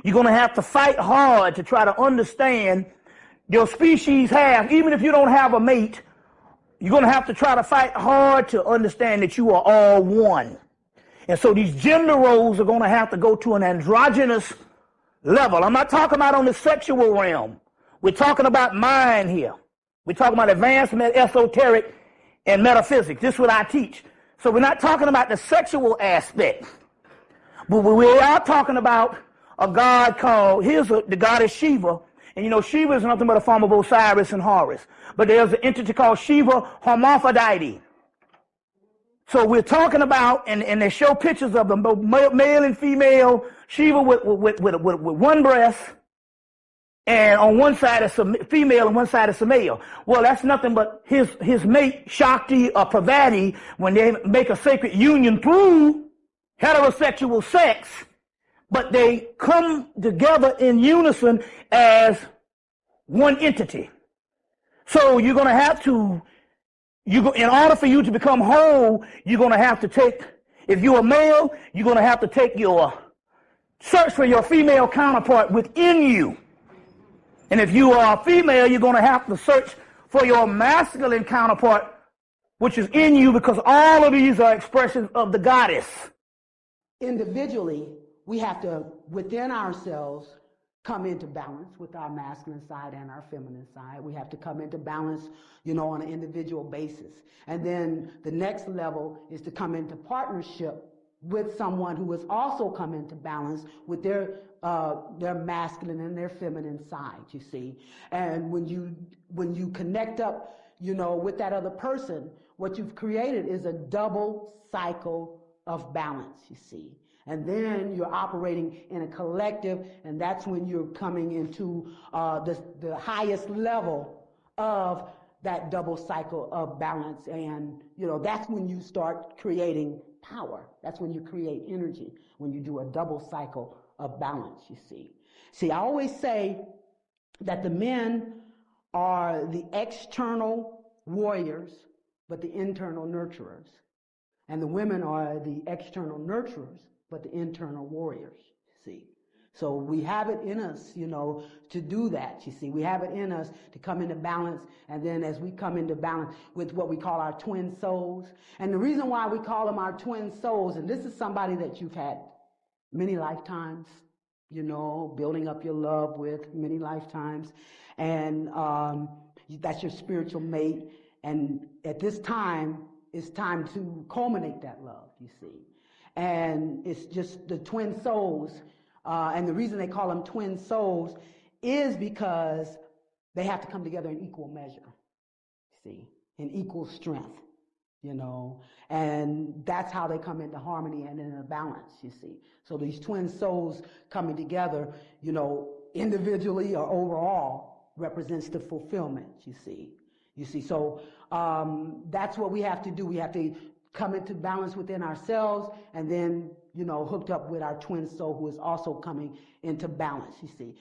You're going to have to fight hard to try to understand your species have, even if you don't have a mate, you're going to have to try to fight hard to understand that you are all one. And so these gender roles are going to have to go to an androgynous level. I'm not talking about on the sexual realm. We're talking about mind here. We're talking about advanced esoteric and metaphysics. This is what I teach. So we're not talking about the sexual aspect. But we are talking about a god called, the goddess Shiva. And you know, Shiva is nothing but a form of Osiris and Horus. But there's an entity called Shiva Hermaphrodite. So we're talking about, and they show pictures of the male and female Shiva with one breast, and on one side is a female and one side is a male. Well, that's nothing but his mate, Shakti or Parvati, when they make a sacred union through heterosexual sex, but they come together in unison as one entity. So you're going to have to, in order for you to become whole, you're going to have to take, if you're a male, you're going to have to take search for your female counterpart within you. And if you are a female, you're going to have to search for your masculine counterpart, which is in you, because all of these are expressions of the goddess. Individually, we have to, within ourselves, come into balance with our masculine side and our feminine side. We have to come into balance, on an individual basis. And then the next level is to come into partnership with someone who has also come into balance with their masculine and their feminine side, you see. And when you connect up, with that other person, what you've created is a double cycle of balance, you see. And then you're operating in a collective, and that's when you're coming into the highest level of that double cycle of balance. And, that's when you start creating power. That's when you create energy, when you do a double cycle of balance, you see. See, I always say that the men are the external warriors, but the internal nurturers. And the women are the external nurturers, but the internal warriors, see. So we have it in us, to do that, you see. We have it in us to come into balance, and then as we come into balance with what we call our twin souls. And the reason why we call them our twin souls, and this is somebody that you've had many lifetimes, building up your love with many lifetimes, and that's your spiritual mate. And at this time, it's time to culminate that love, you see. And it's just the twin souls. And the reason they call them twin souls is because they have to come together in equal measure, see, in equal strength, and that's how they come into harmony and in a balance, you see. So these twin souls coming together, individually or overall represents the fulfillment, you see. So that's what we have to do. We have to come into balance within ourselves, and then, hooked up with our twin soul who is also coming into balance, you see.